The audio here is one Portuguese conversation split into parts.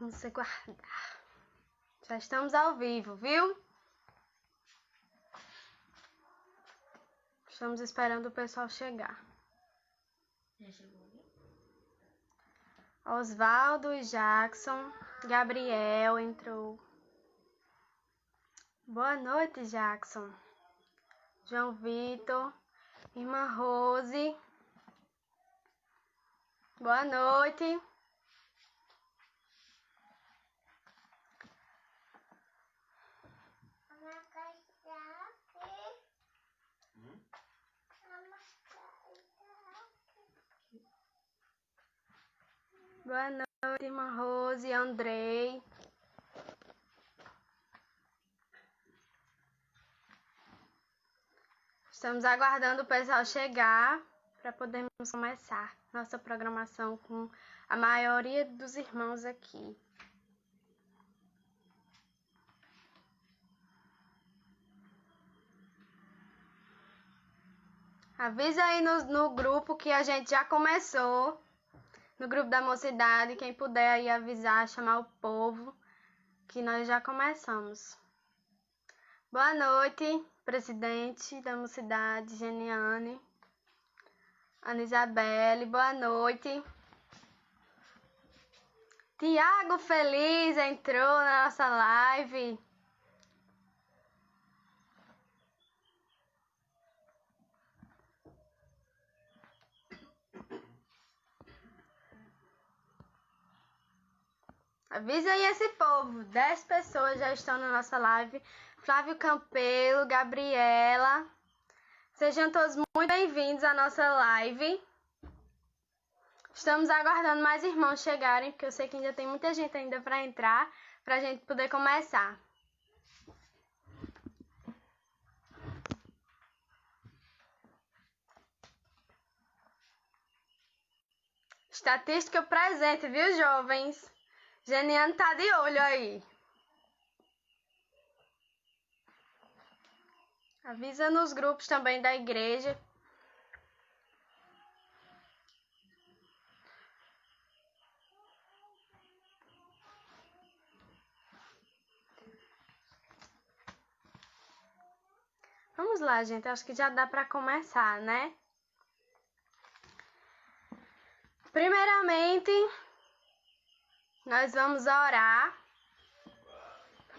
Vamos aguardar. Já estamos ao vivo, viu? Estamos esperando o pessoal chegar. Já chegou? Osvaldo e Jackson. Gabriel entrou. Boa noite, Jackson. João Vitor. Irmã Rose. Boa noite. Boa noite, irmã Rose e Andrei. Estamos aguardando o pessoal chegar para podermos começar nossa programação com a maioria dos irmãos aqui. Avisa aí no grupo que a gente já começou. No grupo da mocidade, quem puder aí avisar, chamar o povo, que nós já começamos. Boa noite, presidente da mocidade, Geniane. Ana Isabelle, boa noite. Tiago Feliz entrou na nossa live. Avisa aí esse povo, 10 pessoas já estão na nossa live. Flávio Campelo, Gabriela. Sejam todos muito bem-vindos à nossa live. Estamos aguardando mais irmãos chegarem, porque eu sei que ainda tem muita gente ainda para entrar, para a gente poder começar. Estatística presente, viu, jovens? Geniane tá de olho aí. Avisa nos grupos também da igreja. Vamos lá, gente. Acho que já dá para começar, né? Primeiramente, nós vamos orar.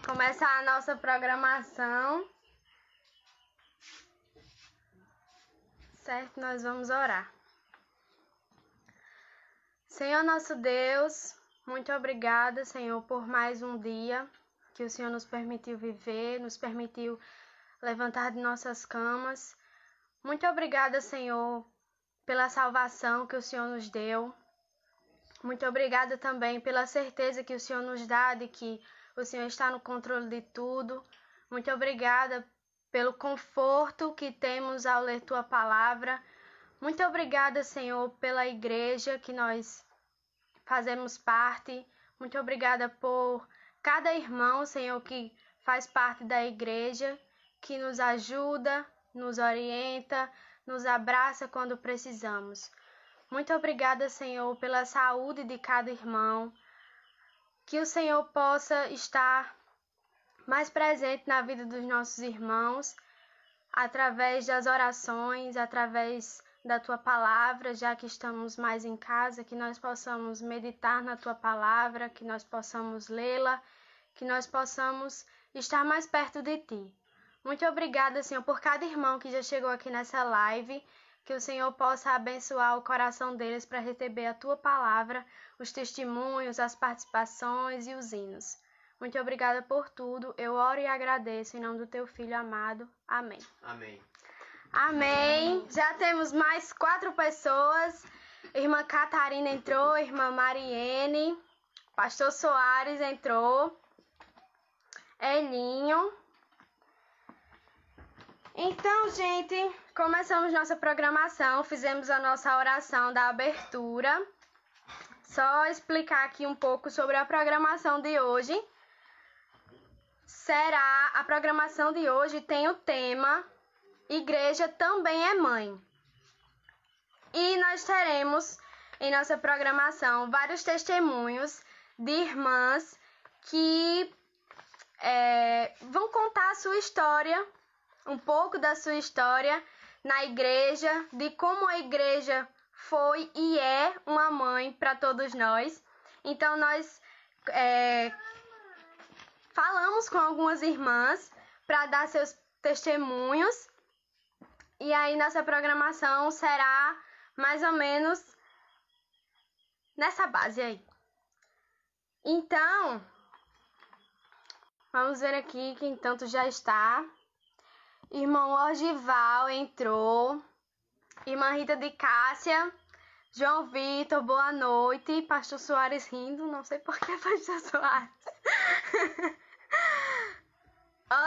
Começar a nossa programação. Certo? Nós vamos orar. Senhor nosso Deus, muito obrigada, Senhor, por mais um dia que o Senhor nos permitiu viver, nos permitiu levantar de nossas camas. Muito obrigada, Senhor, pela salvação que o Senhor nos deu. Muito obrigada também pela certeza que o Senhor nos dá de que o Senhor está no controle de tudo. Muito obrigada pelo conforto que temos ao ler Tua palavra. Muito obrigada, Senhor, pela igreja que nós fazemos parte. Muito obrigada por cada irmão, Senhor, que faz parte da igreja, que nos ajuda, nos orienta, nos abraça quando precisamos. Muito obrigada, Senhor, pela saúde de cada irmão. Que o Senhor possa estar mais presente na vida dos nossos irmãos, através das orações, através da Tua palavra, já que estamos mais em casa, que nós possamos meditar na Tua palavra, que nós possamos lê-la, que nós possamos estar mais perto de Ti. Muito obrigada, Senhor, por cada irmão que já chegou aqui nessa live, que o Senhor possa abençoar o coração deles para receber a Tua palavra, os testemunhos, as participações e os hinos. Muito obrigada por tudo. Eu oro e agradeço em nome do Teu Filho amado. Amém. Amém. Amém. Já temos mais 4 pessoas. Irmã Catarina entrou, irmã Mariene, pastor Soares entrou, Elinho. Então, gente, começamos nossa programação, fizemos a nossa oração da abertura. Só explicar aqui um pouco sobre a programação de hoje. A programação de hoje tem o tema Igreja também é mãe. E nós teremos em nossa programação vários testemunhos de irmãs que vão contar a sua história, um pouco da sua história na igreja, de como a igreja foi e é uma mãe para todos nós. Então, nós falamos com algumas irmãs para dar seus testemunhos. E aí, nossa programação será mais ou menos nessa base aí. Então, vamos ver aqui quem tanto já está. Irmão Orgival entrou. Irmã Rita de Cássia. João Vitor, boa noite. Pastor Soares rindo, não sei por que Pastor Soares.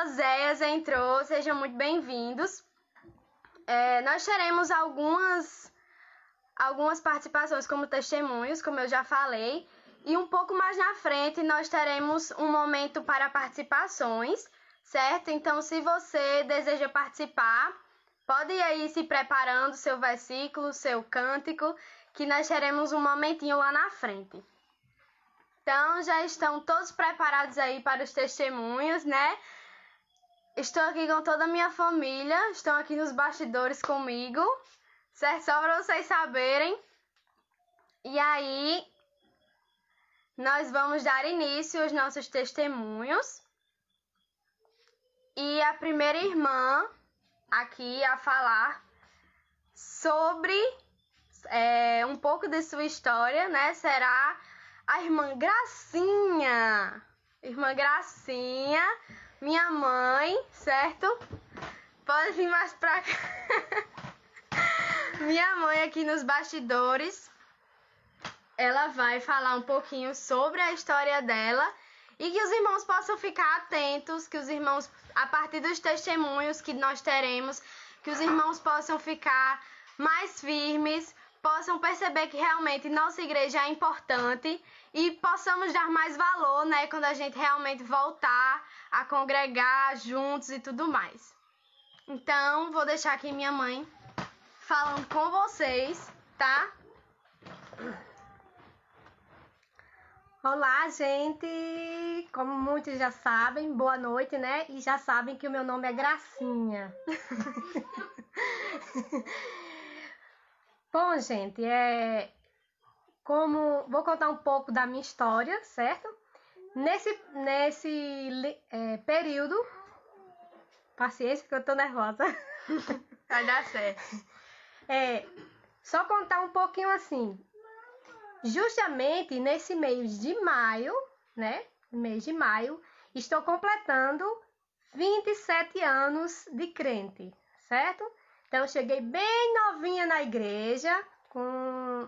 Oséias entrou, sejam muito bem-vindos. Nós teremos algumas participações como testemunhos, como eu já falei. E um pouco mais na frente nós teremos um momento para participações, certo? Então, se você deseja participar, pode ir aí se preparando seu versículo, seu cântico, que nós teremos um momentinho lá na frente. Então, já estão todos preparados aí para os testemunhos, né? Estou aqui com toda a minha família, estão aqui nos bastidores comigo, certo? Só para vocês saberem. E aí, nós vamos dar início aos nossos testemunhos. E a primeira irmã aqui a falar sobre um pouco de sua história, né? Será a irmã Gracinha. Irmã Gracinha, minha mãe, certo? Pode vir mais pra cá. Minha mãe aqui nos bastidores. Ela vai falar um pouquinho sobre a história dela e que os irmãos possam ficar atentos, que os irmãos, a partir dos testemunhos que nós teremos, que os irmãos possam ficar mais firmes, possam perceber que realmente nossa igreja é importante e possamos dar mais valor, né, quando a gente realmente voltar a congregar juntos e tudo mais. Então, vou deixar aqui minha mãe falando com vocês, tá? Olá, gente! Como muitos já sabem, boa noite, né? E já sabem que o meu nome é Gracinha. Bom, gente, vou contar um pouco da minha história, certo? Nesse período, paciência que eu tô nervosa. Vai dar certo. Só contar um pouquinho assim. Justamente nesse mês de maio, né? Mês de maio, estou completando 27 anos de crente, certo? Então, eu cheguei bem novinha na igreja, com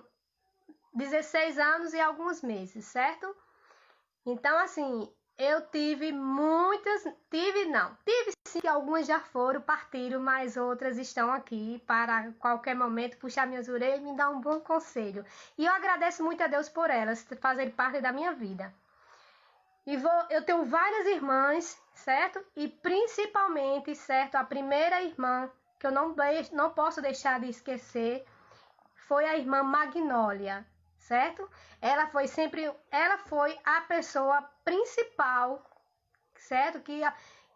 16 anos e alguns meses, certo? Então, assim, eu tive sim, algumas já partiram, mas outras estão aqui para qualquer momento puxar minhas orelhas e me dar um bom conselho. E eu agradeço muito a Deus por elas fazerem parte da minha vida. Eu tenho várias irmãs, certo? E principalmente, certo, a primeira irmã que eu não posso deixar de esquecer foi a irmã Magnólia, certo? Ela foi a pessoa principal, certo?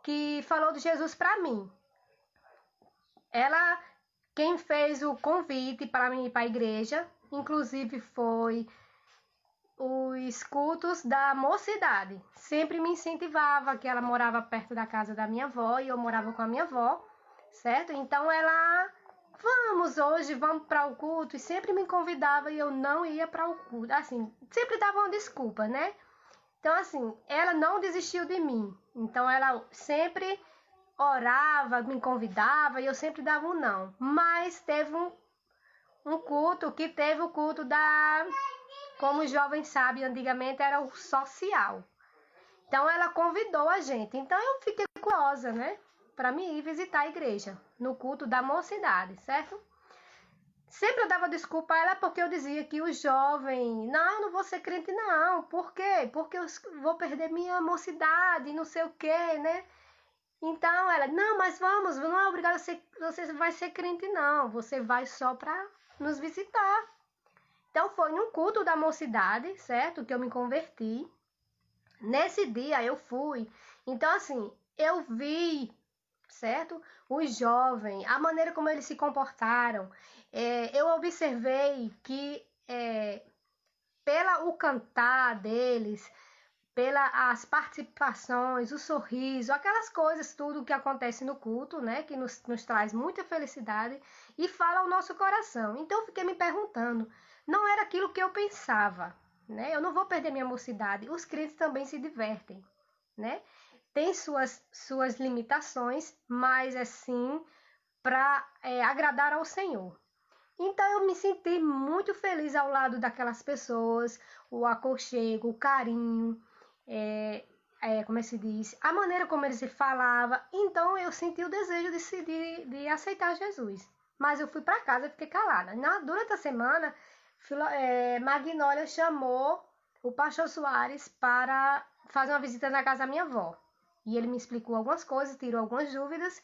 Que falou de Jesus para mim. Ela, quem fez o convite para mim ir para a igreja, inclusive foi os cultos da mocidade. Sempre me incentivava, que ela morava perto da casa da minha avó e eu morava com a minha avó, certo? Então ela, vamos para o culto, e sempre me convidava e eu não ia para o culto. Assim, sempre dava uma desculpa, né? Então, assim, ela não desistiu de mim. Então, ela sempre orava, me convidava e eu sempre dava um não. Mas teve um culto que teve o culto como os jovens sabem, antigamente era o social. Então, ela convidou a gente. Então, eu fiquei curiosa, né? Para mim ir visitar a igreja no culto da mocidade, certo? Sempre eu dava desculpa a ela porque eu dizia que o jovem, não, eu não vou ser crente não. Por quê? Porque eu vou perder minha mocidade, não sei o quê, né? Então ela, não, mas vamos, não é obrigado você vai ser crente não. Você vai só para nos visitar. Então foi num culto da mocidade, certo? Que eu me converti. Nesse dia eu fui. Então assim, eu vi, certo? Os jovens, a maneira como eles se comportaram. Eu observei que pela o cantar deles, pelas as participações, o sorriso, aquelas coisas, tudo que acontece no culto, né? Que nos traz muita felicidade e fala ao nosso coração. Então eu fiquei me perguntando, não era aquilo que eu pensava, né? Eu não vou perder minha mocidade. Os crentes também se divertem, né? Tem suas limitações, mas é sim para agradar ao Senhor. Então eu me senti muito feliz ao lado daquelas pessoas, o aconchego, o carinho, como é que se diz, a maneira como ele se falava. Então eu senti o desejo de aceitar Jesus. Mas eu fui para casa e fiquei calada. Durante a semana, Magnólia chamou o pastor Soares para fazer uma visita na casa da minha avó. E ele me explicou algumas coisas, tirou algumas dúvidas.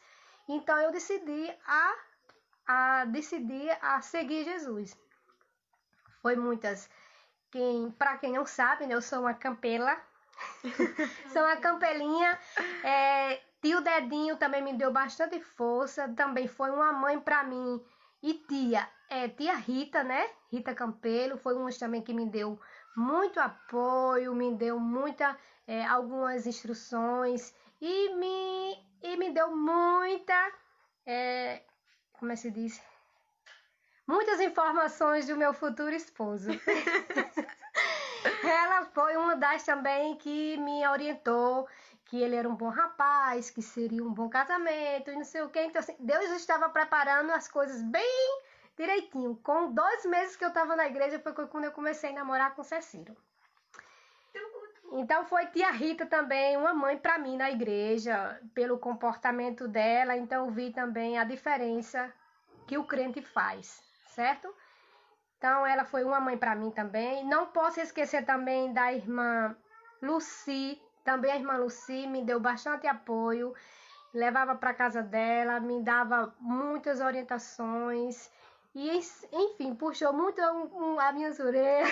Então eu decidi a seguir Jesus. Foi muitas. Para quem não sabe, né, eu sou uma campela. Sou uma campelinha. Tio Dedinho também me deu bastante força. Também foi uma mãe para mim. E tia Rita, né? Rita Campelo. Foi uma também que me deu muito apoio, me deu algumas instruções. E me deu muita... como é que se diz? Muitas informações do meu futuro esposo. Ela foi uma das também que me orientou, que ele era um bom rapaz, que seria um bom casamento e não sei o quê. Então, assim, Deus estava preparando as coisas bem direitinho. Com 2 meses que eu estava na igreja, foi quando eu comecei a namorar com Cecílio. Então foi tia Rita também, uma mãe para mim na igreja, pelo comportamento dela. Então eu vi também a diferença que o crente faz, certo? Então ela foi uma mãe para mim também. Não posso esquecer também da irmã Lucy. Também a irmã Lucy me deu bastante apoio. Levava para casa dela, me dava muitas orientações. E enfim, puxou muito as minhas orelhas.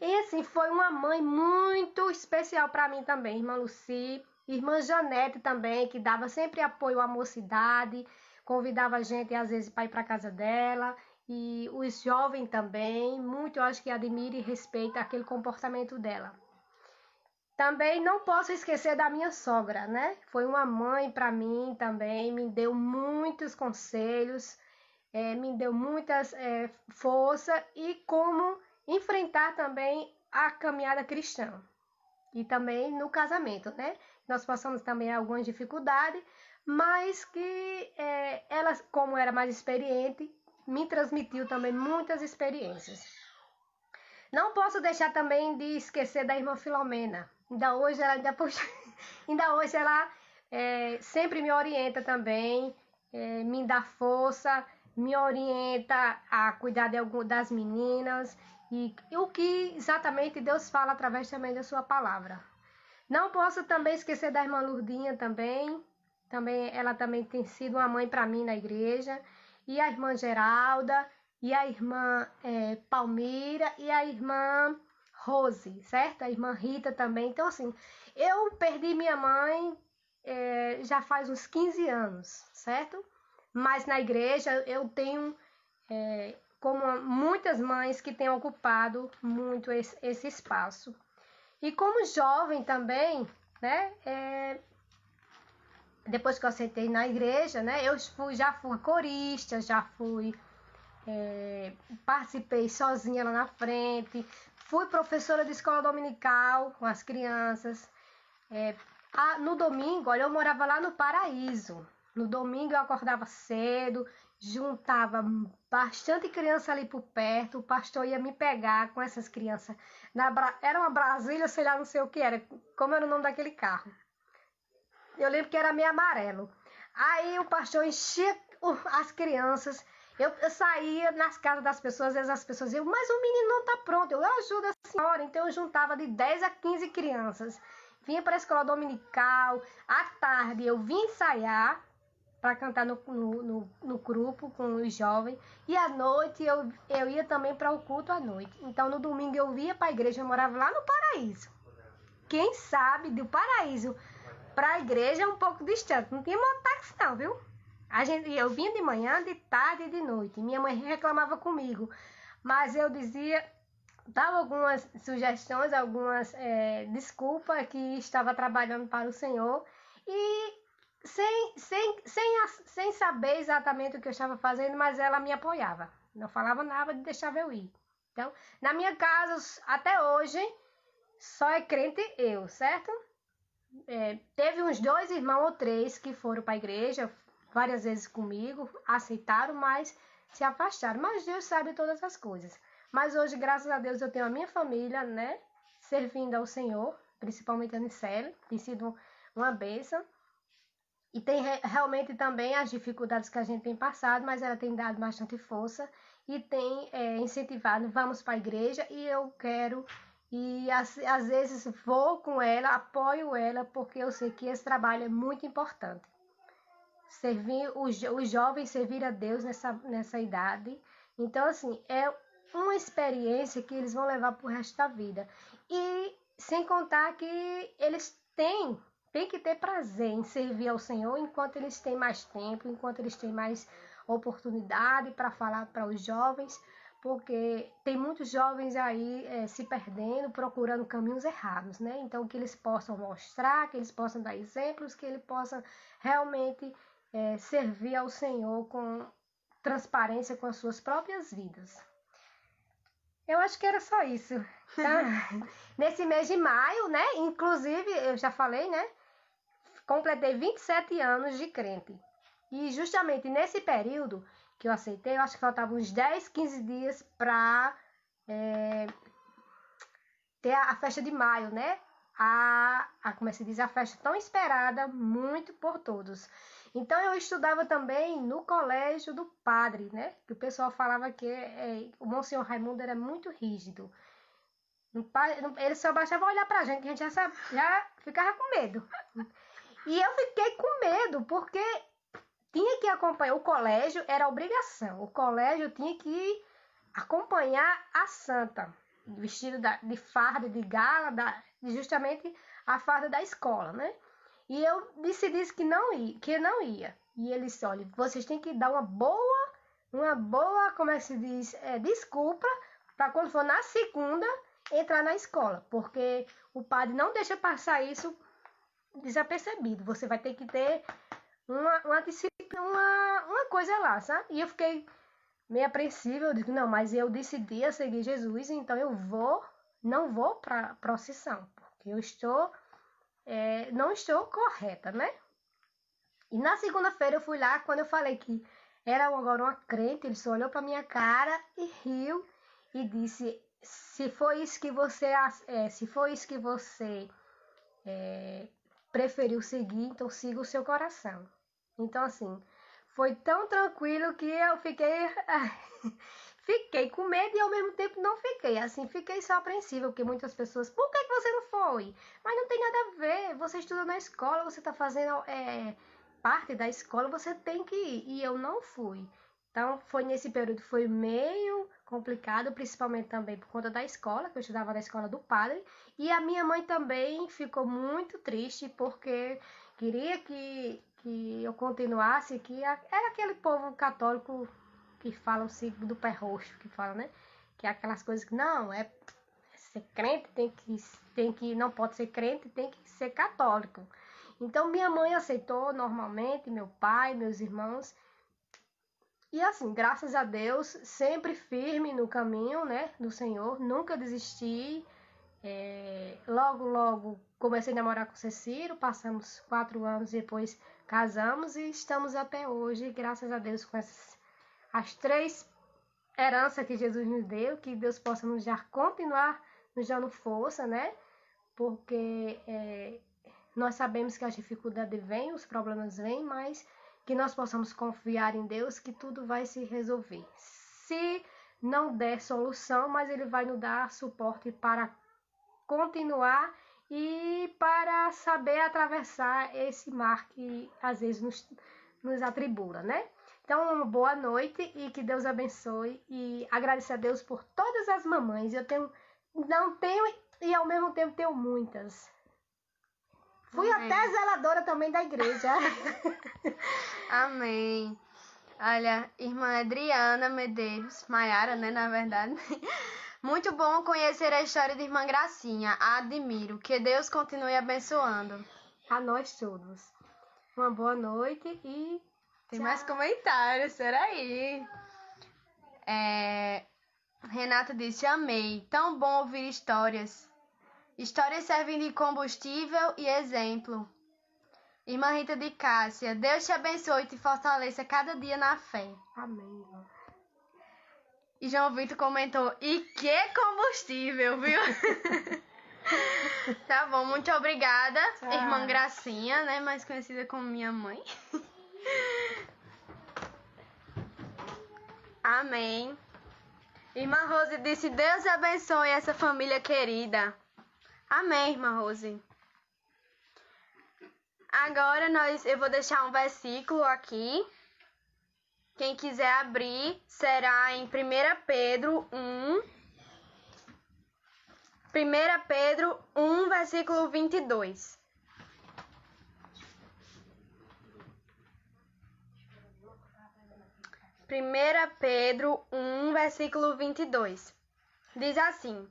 E assim, foi uma mãe muito especial para mim também, irmã Lucy. Irmã Janete também, que dava sempre apoio à mocidade. Convidava a gente às vezes para ir para casa dela. E os jovens também, muito eu acho que admira e respeita aquele comportamento dela. Também não posso esquecer da minha sogra, né? Foi uma mãe para mim também, me deu muitos conselhos, me deu muitas força e como enfrentar também a caminhada cristã. E também no casamento, né? Nós passamos também algumas dificuldades, mas que ela, como era mais experiente, me transmitiu também muitas experiências. Não posso deixar também de esquecer da irmã Filomena. Ainda hoje ela sempre me orienta também, me dá força, me orienta a cuidar das meninas e o que exatamente Deus fala através também da sua palavra. Não posso também esquecer da irmã Lurdinha também. Ela também tem sido uma mãe para mim na igreja. E a irmã Geralda, e a irmã Palmira, e a irmã Rose, certo? A irmã Rita também. Então, assim, eu perdi minha mãe já faz uns 15 anos, certo? Mas na igreja eu tenho, como muitas mães que têm ocupado muito esse espaço. E como jovem também, né? Depois que eu aceitei na igreja, né? Eu já fui corista, participei sozinha lá na frente, fui professora de escola dominical com as crianças. No domingo, olha, eu morava lá no Paraíso. No domingo eu acordava cedo, juntava bastante criança ali por perto, o pastor ia me pegar com essas crianças. Era uma Brasília, sei lá, não sei o que era, como era o nome daquele carro. Eu lembro que era meio amarelo. Aí o pastor enchia as crianças. Eu saía nas casas das pessoas, às vezes as pessoas diziam, mas o menino não está pronto. Eu ajudo a senhora. Então eu juntava de 10 a 15 crianças. Vinha para a escola dominical. À tarde eu vinha ensaiar. para cantar no grupo com os jovens. E à noite eu ia também para o culto à noite. Então no domingo eu ia para a igreja, eu morava lá no Paraíso. Quem sabe do Paraíso para a igreja é um pouco distante. Não tinha mototáxi não, viu? Eu vinha de manhã, de tarde e de noite. Minha mãe reclamava comigo. Mas eu dizia, dava algumas sugestões, algumas desculpas que estava trabalhando para o Senhor. E sem saber exatamente o que eu estava fazendo, mas ela me apoiava. Não falava nada de deixar eu ir. Então, na minha casa, até hoje, só é crente eu, certo? Teve uns 2 irmãos ou 3 que foram para a igreja várias vezes comigo, aceitaram, mas se afastaram. Mas Deus sabe todas as coisas. Mas hoje, graças a Deus, eu tenho a minha família, né? Servindo ao Senhor, principalmente a Nicele, tem sido uma bênção. E tem realmente também as dificuldades que a gente tem passado, mas ela tem dado bastante força e tem incentivado, vamos para a igreja e eu quero, e às vezes vou com ela, apoio ela, porque eu sei que esse trabalho é muito importante. Servir os jovens, servir a Deus nessa idade. Então, assim, é uma experiência que eles vão levar para o resto da vida. E sem contar que eles têm que ter prazer em servir ao Senhor enquanto eles têm mais tempo, enquanto eles têm mais oportunidade para falar para os jovens, porque tem muitos jovens aí se perdendo, procurando caminhos errados, né? Então, que eles possam mostrar, que eles possam dar exemplos, que eles possam realmente servir ao Senhor com transparência com as suas próprias vidas. Eu acho que era só isso, tá? Nesse mês de maio, né? Inclusive, eu já falei, né? Completei 27 anos de crente. E justamente nesse período que eu aceitei, eu acho que faltavam uns 10, 15 dias para ter a festa de maio, né? Como se diz, a festa tão esperada, muito por todos. Então eu estudava também no colégio do padre, né? Que o pessoal falava que o Monsenhor Raimundo era muito rígido. Ele só bastava olhar pra gente, que a gente já ficava com medo. E eu fiquei com medo, porque tinha que acompanhar. O colégio era obrigação. O colégio tinha que acompanhar a santa, vestido de farda, de gala, justamente a farda da escola, né? E eu decidi que não ia. E ele disse, olha, vocês têm que dar uma boa, como é que se diz, desculpa, para quando for na segunda, entrar na escola. Porque o padre não deixa passar isso desapercebido. Você vai ter que ter uma disciplina, uma coisa lá, sabe? E eu fiquei meio apreensiva. Eu digo, não, mas eu decidi a seguir Jesus, então eu não vou para procissão, porque eu não estou correta, né? E na segunda-feira eu fui lá, quando eu falei que era agora uma crente, ele só olhou para minha cara e riu e disse, se foi isso que você preferiu seguir, então siga o seu coração. Então, assim, foi tão tranquilo que eu fiquei com medo e ao mesmo tempo não fiquei. Assim, fiquei só apreensiva, porque muitas pessoas, por que você não foi? Mas não tem nada a ver, você estuda na escola, você está fazendo parte da escola, você tem que ir. E eu não fui. Então, foi nesse período, foi meio complicado, principalmente também por conta da escola, que eu estudava na escola do padre. E a minha mãe também ficou muito triste, porque queria que eu continuasse, era aquele povo católico que fala o signo do pé roxo, que fala, né? Que é aquelas coisas que, não, ser crente, não pode ser crente, tem que ser católico. Então, minha mãe aceitou normalmente, meu pai, meus irmãos. E assim, graças a Deus, sempre firme no caminho, né, do Senhor, nunca desisti. Logo comecei a namorar com o Cecílio, passamos 4 anos, depois casamos e estamos até hoje, graças a Deus, com as 3 heranças que Jesus nos deu, que Deus possa continuar nos dando força, né, porque nós sabemos que as dificuldades vêm, os problemas vêm, mas que nós possamos confiar em Deus que tudo vai se resolver. Se não der solução, mas Ele vai nos dar suporte para continuar e para saber atravessar esse mar que às vezes nos atribula, né? Então, uma boa noite e que Deus abençoe. E agradecer a Deus por todas as mamães. Não tenho e ao mesmo tempo tenho muitas. Fui até zeladora também da igreja. Amém. Olha, irmã Adriana Medeiros, Maiara, né, na verdade. Muito bom conhecer a história de irmã Gracinha. A admiro. Que Deus continue abençoando. A nós todos. Uma boa noite e Tem tchau. mais comentários, peraí. Renata disse, amei. Tão bom ouvir histórias. Histórias servem de combustível e exemplo. Irmã Rita de Cássia, Deus te abençoe e te fortaleça cada dia na fé. Amém. E João Vitor comentou, e que combustível, viu? Tá bom, muito obrigada, Tchau. irmã Gracinha, né, mais conhecida como minha mãe. Amém. Irmã Rose disse, Deus abençoe essa família querida. Amém, irmã Rose. Agora eu vou deixar um versículo aqui. Quem quiser abrir, será em 1 Pedro 1. 1 Pedro 1, versículo 22. 1 Pedro 1, versículo 22. Diz assim: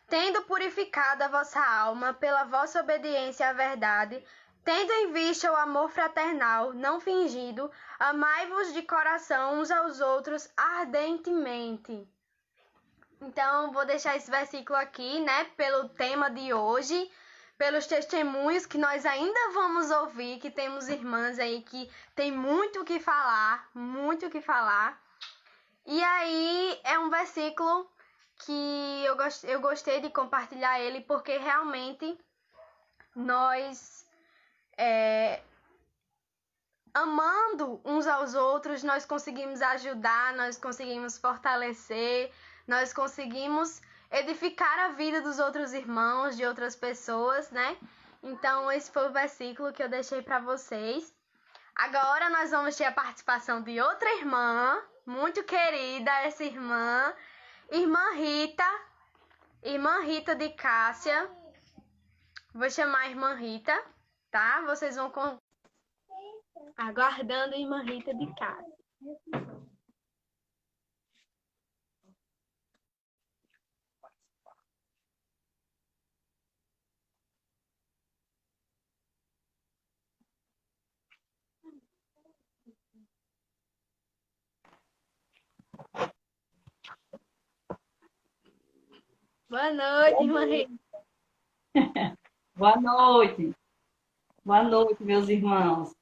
Tendo purificado a vossa alma pela vossa obediência à verdade, tendo em vista o amor fraternal, não fingido, amai-vos de coração uns aos outros ardentemente. Então, vou deixar esse versículo aqui, né, pelo tema de hoje, pelos testemunhos que nós ainda vamos ouvir, que temos irmãs aí que tem muito o que falar, muito o que falar. E aí, é um versículo que eu gostei de compartilhar ele, porque realmente nós, amando uns aos outros, nós conseguimos ajudar, nós conseguimos fortalecer, nós conseguimos edificar a vida dos outros irmãos, de outras pessoas, né? Então, esse foi o versículo que eu deixei para vocês. Agora nós vamos ter a participação de outra irmã, muito querida, essa irmã Rita de Cássia. Vou chamar a irmã Rita, tá? Vocês vão aguardando a irmã Rita de Cássia. Boa noite, irmã Rita. Boa noite. Boa noite, meus irmãos.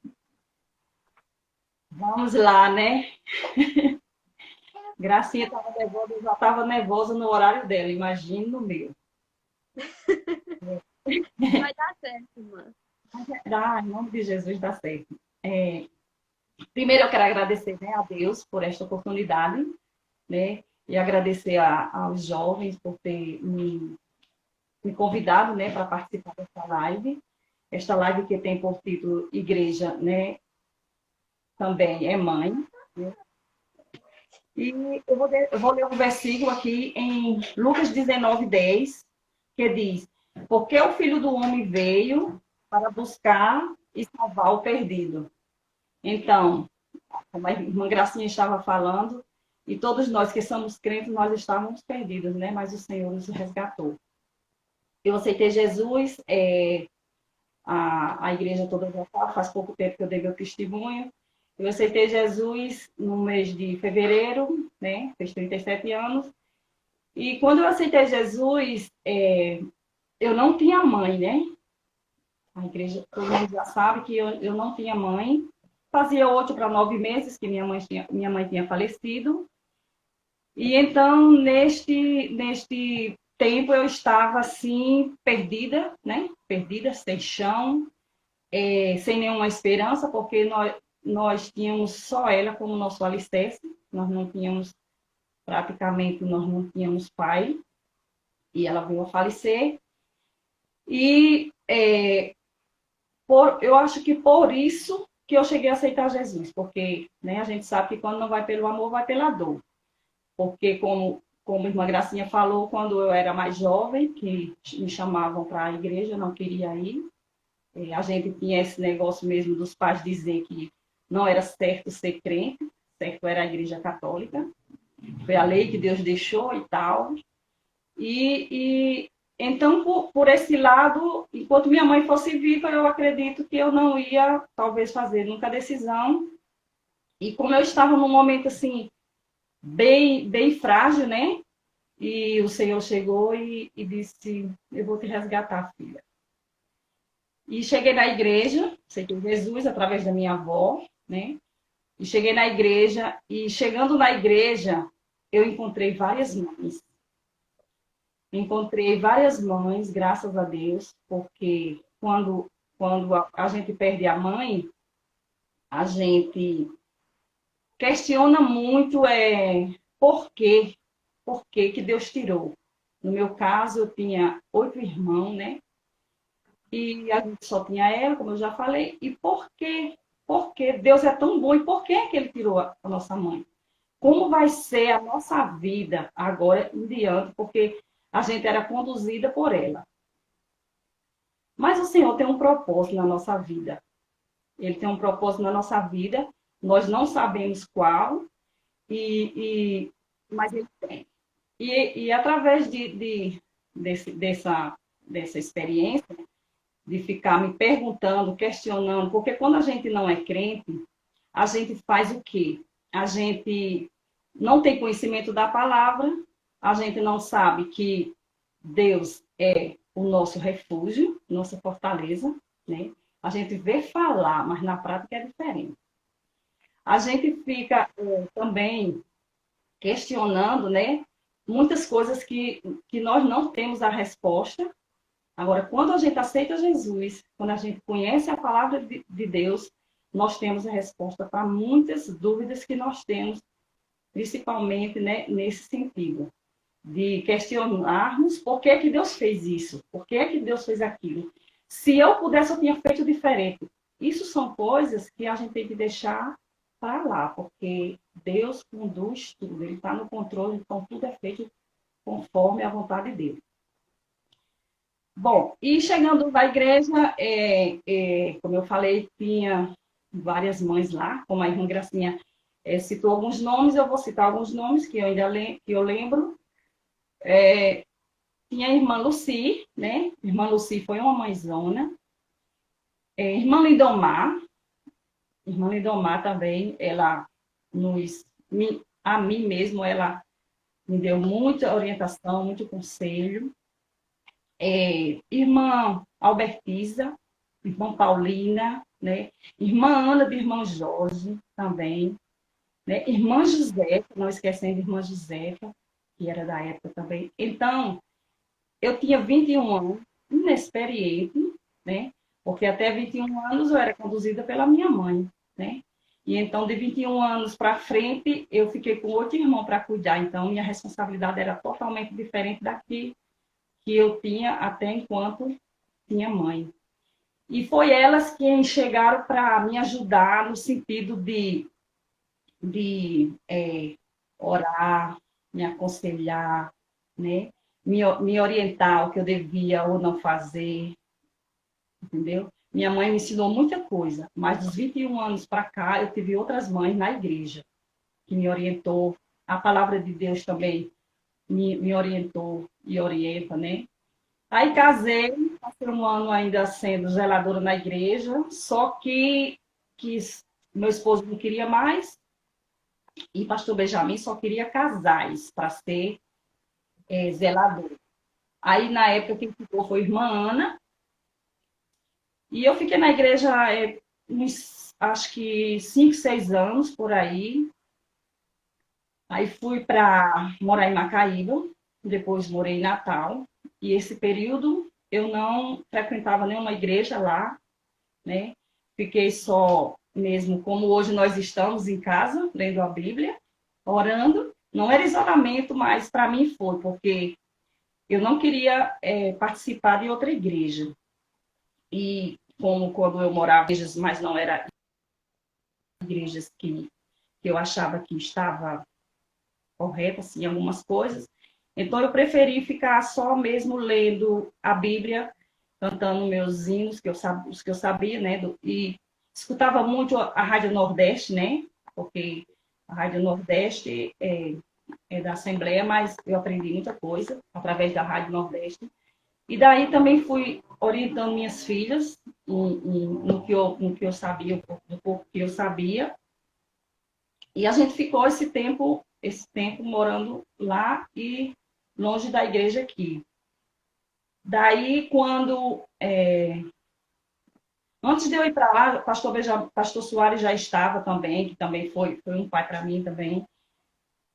Vamos lá, né? Gracinha estava nervosa, eu já estava nervosa no horário dela, imagina no meu. Vai dar certo, irmã. Em nome de Jesus dá certo. Primeiro eu quero agradecer, né, a Deus por esta oportunidade, né? E agradecer aos jovens por ter me convidado, né, para participar dessa live. Esta live que tem por título Igreja, né, também é mãe. Né? E eu vou ler um versículo aqui em Lucas 19:10, que diz: Porque o Filho do Homem veio para buscar e salvar o perdido. Então, como a irmã Gracinha estava falando, e todos nós que somos crentes, nós estávamos perdidos, né? Mas o Senhor nos resgatou. Eu aceitei Jesus, a igreja toda já sabe, faz pouco tempo que eu dei meu testemunho. Eu aceitei Jesus no mês de fevereiro, né? Fez 37 anos. E quando eu aceitei Jesus, eu não tinha mãe, né? A igreja, todo mundo já sabe que eu não tinha mãe. Fazia 8 para 9 meses que minha mãe tinha falecido. E então, neste tempo, eu estava assim, perdida, né? Perdida, sem chão, sem nenhuma esperança, porque nós tínhamos só ela como nosso alicerce, nós não tínhamos pai, e ela veio a falecer. E eu acho que por isso que eu cheguei a aceitar Jesus, porque, né, a gente sabe que quando não vai pelo amor, vai pela dor. Porque, como a irmã Gracinha falou, quando eu era mais jovem, que me chamavam para a igreja, eu não queria ir. A gente tinha esse negócio mesmo dos pais dizer que não era certo ser crente, certo era a igreja católica. Foi a lei que Deus deixou e tal. E então, por esse lado, enquanto minha mãe fosse viva, eu acredito que eu não ia, talvez, fazer nunca a decisão. E como eu estava num momento, assim, bem, bem frágil, né? E o Senhor chegou e disse, eu vou te resgatar, filha. E cheguei na igreja, aceitei Jesus através da minha avó, né? E cheguei na igreja, e chegando na igreja, eu encontrei várias mães. Encontrei várias mães, graças a Deus, porque quando a gente perde a mãe, a gente questiona muito por quê? Por que que Deus tirou? No meu caso, eu tinha 8 irmãos, né? E a gente só tinha ela, como eu já falei. E por quê? Por que Deus é tão bom e por que que Ele tirou a nossa mãe? Como vai ser a nossa vida agora em diante? Porque a gente era conduzida por ela. Mas o Senhor tem um propósito na nossa vida. Ele tem um propósito na nossa vida. Nós não sabemos qual, mas Ele tem. E através dessa experiência, de ficar me perguntando, questionando, porque quando a gente não é crente, a gente faz o quê? A gente não tem conhecimento da palavra, a gente não sabe que Deus é o nosso refúgio, nossa fortaleza, né? A gente vê falar, mas na prática é diferente. A gente fica também questionando, né? Muitas coisas que nós não temos a resposta. Agora, quando a gente aceita Jesus, quando a gente conhece a palavra de Deus, nós temos a resposta para muitas dúvidas que nós temos, principalmente, né, nesse sentido, de questionarmos por que que Deus fez isso, por que que Deus fez aquilo. Se eu pudesse, eu tinha feito diferente. Isso são coisas que a gente tem que deixar para lá, porque Deus conduz tudo, Ele está no controle, então tudo é feito conforme a vontade dele. Bom, e chegando na igreja, como eu falei, tinha várias mães lá, como a irmã Gracinha citou alguns nomes, eu vou citar alguns nomes que eu ainda que eu lembro. Tinha a irmã Lucy, né? Irmã Lucy foi uma mãezona. Irmã Lindomar também, ela a mim mesmo, ela me deu muita orientação, muito conselho. Irmã Albertiza, irmã Paulina, né? Irmã Ana de irmão Jorge também, né? Irmã Josefa, não esquecendo irmã Josefa, que era da época também. Então, eu tinha 21 anos, inexperiente, né? Porque até 21 anos eu era conduzida pela minha mãe, né? E então, de 21 anos para frente, eu fiquei com outro irmão para cuidar. Então, minha responsabilidade era totalmente diferente que eu tinha até enquanto tinha mãe. E foi elas que chegaram para me ajudar no sentido de orar, me aconselhar, né? Me orientar o que eu devia ou não fazer, entendeu? Minha mãe me ensinou muita coisa, mas dos 21 anos para cá, eu tive outras mães na igreja que me orientou. A palavra de Deus também me orientou e orienta, né? Aí casei, passei um ano ainda sendo zeladora na igreja, só que meu esposo não queria mais e pastor Benjamin só queria casais para ser zelador. Aí, na época, quem ficou foi a irmã Ana. E eu fiquei na igreja acho que 5, 6 anos, por aí. Aí fui para morar em Macaíba, depois morei em Natal. E esse período eu não frequentava nenhuma igreja lá, né? Fiquei só mesmo como hoje nós estamos em casa, lendo a Bíblia, orando. Não era isolamento, mas para mim foi, porque eu não queria participar de outra igreja. E como quando eu morava em igrejas, mas não era igrejas que eu achava que estava correta, assim, algumas coisas. Então, eu preferi ficar só mesmo lendo a Bíblia, cantando meus hinos, os que eu sabia, né? E escutava muito a Rádio Nordeste, né? Porque a Rádio Nordeste é da Assembleia, mas eu aprendi muita coisa através da Rádio Nordeste. E daí também fui orientando minhas filhas no que eu sabia, no pouco que eu sabia. E a gente ficou esse tempo morando lá e longe da igreja aqui. Daí, antes de eu ir para lá, pastor Soares já estava também, que também foi um pai para mim também,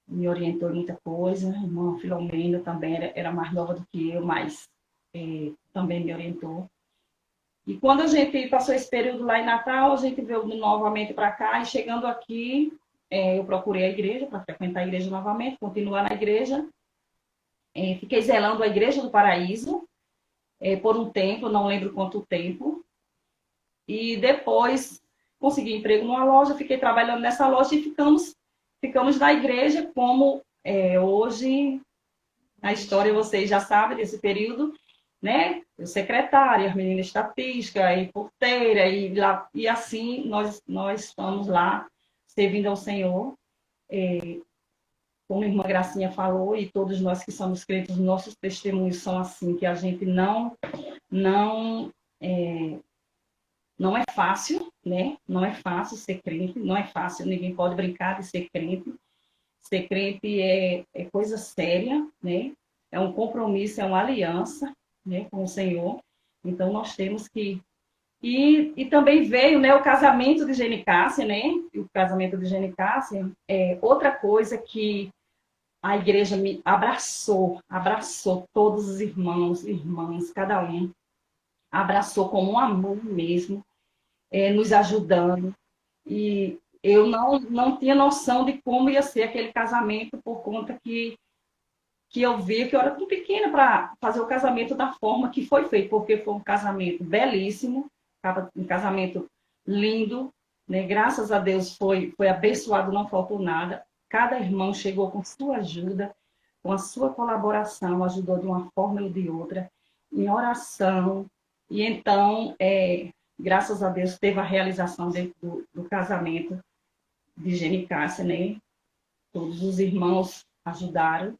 me orientou em muita coisa. A irmã Filomena também era mais nova do que eu, mas também me orientou. E quando a gente passou esse período lá em Natal, a gente veio novamente para cá, e chegando aqui, eu procurei a igreja, para frequentar a igreja novamente, continuar na igreja. Fiquei zelando a Igreja do Paraíso por um tempo, não lembro quanto tempo. E depois consegui emprego numa loja, fiquei trabalhando nessa loja e ficamos na igreja, como hoje, na história vocês já sabem desse período, né? Eu secretária, menina estatística, e porteira, e assim nós estamos lá servindo ao Senhor. Como a irmã Gracinha falou, e todos nós que somos crentes, nossos testemunhos são assim, que a gente não é fácil, né? Não é fácil ser crente, não é fácil, ninguém pode brincar de ser crente. Ser crente é coisa séria, né? É um compromisso, é uma aliança, né, com o Senhor. Então, nós temos que... E também veio, né, o casamento de Genicássia, né? O casamento de Genicássia é outra coisa que a igreja me abraçou todos os irmãos, irmãs, cada um. Abraçou como um amor mesmo, nos ajudando. E eu não tinha noção de como ia ser aquele casamento, por conta que eu via que eu era tão pequena para fazer o casamento da forma que foi feito, porque foi um casamento belíssimo, um casamento lindo, né? Graças a Deus foi abençoado, não faltou nada. Cada irmão chegou com sua ajuda, com a sua colaboração, ajudou de uma forma ou de outra, em oração. E então, graças a Deus, teve a realização do casamento de Genicássia, né? Todos os irmãos ajudaram.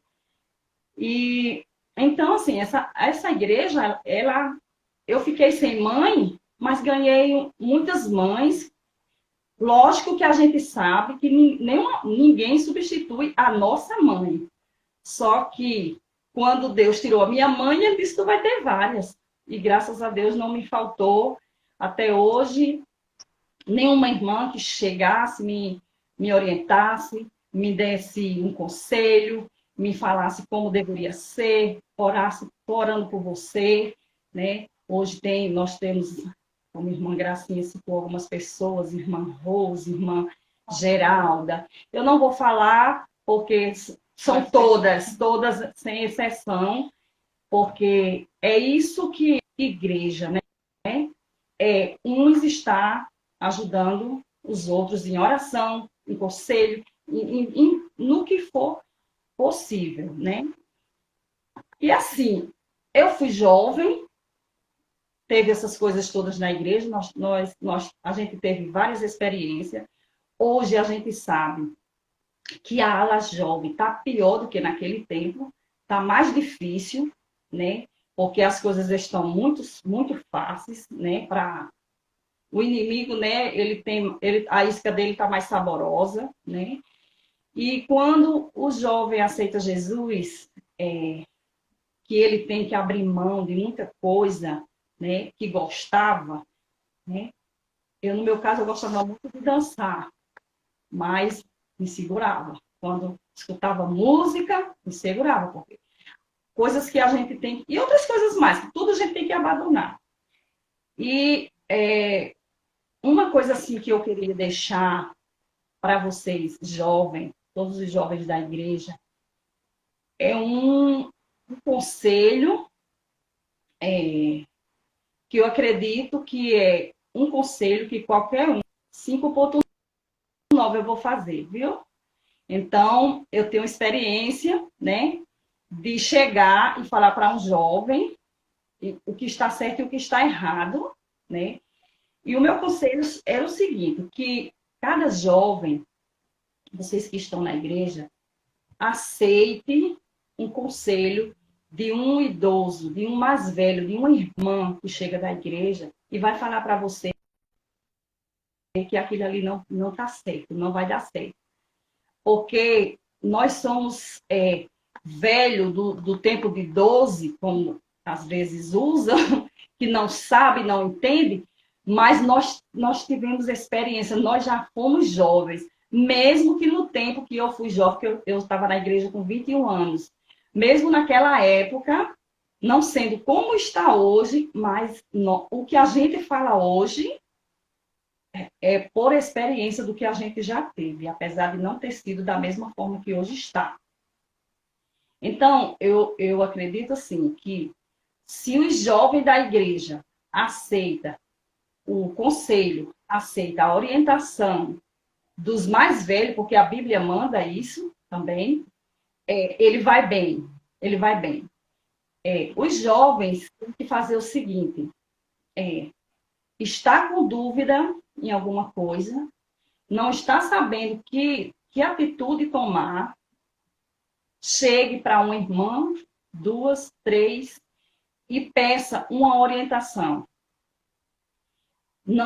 E então, assim, essa igreja, eu fiquei sem mãe, mas ganhei muitas mães. Lógico que a gente sabe que ninguém substitui a nossa mãe. Só que quando Deus tirou a minha mãe, ele disse que tu vai ter várias. E graças a Deus não me faltou até hoje nenhuma irmã que chegasse, me orientasse, me desse um conselho, me falasse como deveria ser, orando por você, né? Hoje nós temos, como irmã Gracinha citou, algumas pessoas, irmã Rose, irmã Geralda. Eu não vou falar porque são todas sem exceção, porque é isso que igreja, né? Uns está ajudando os outros em oração, em conselho, no que for possível, né? E assim, eu fui jovem, teve essas coisas todas na igreja, a gente teve várias experiências. Hoje a gente sabe que a ala jovem está pior do que naquele tempo, está mais difícil, né? Porque as coisas estão muito, muito fáceis, né? Para o inimigo, né? A isca dele está mais saborosa, né? E quando o jovem aceita Jesus, que ele tem que abrir mão de muita coisa, né? Que gostava, né? No meu caso, eu gostava muito de dançar, mas me segurava. Quando escutava música, me segurava, porque coisas que a gente tem... E outras coisas mais, que tudo a gente tem que abandonar. E uma coisa assim que eu queria deixar para vocês, jovens, todos os jovens da igreja, é um conselho que eu acredito que é um conselho que qualquer um, 5.1, nova eu vou fazer, viu? Então, eu tenho experiência, né, de chegar e falar para um jovem o que está certo e o que está errado, né? E o meu conselho era o seguinte, que cada jovem, vocês que estão na igreja, aceite um conselho de um idoso, de um mais velho, de uma irmã que chega da igreja e vai falar para você que aquilo ali não está certo, não vai dar certo. Porque nós somos velho do tempo de 12, como às vezes usam, que não sabe, não entende, mas nós tivemos experiência, nós já fomos jovens, mesmo que no tempo que eu fui jovem, que eu estava na igreja com 21 anos, mesmo naquela época, não sendo como está hoje, mas o que a gente fala hoje é por experiência do que a gente já teve, apesar de não ter sido da mesma forma que hoje está. Então, eu acredito assim, que se os jovens da igreja aceita o conselho, aceita a orientação dos mais velhos, porque a Bíblia manda isso também, ele vai bem, ele vai bem. Os jovens têm que fazer o seguinte, está com dúvida em alguma coisa, não está sabendo que atitude tomar, chegue para uma irmã, 2, 3, e peça uma orientação.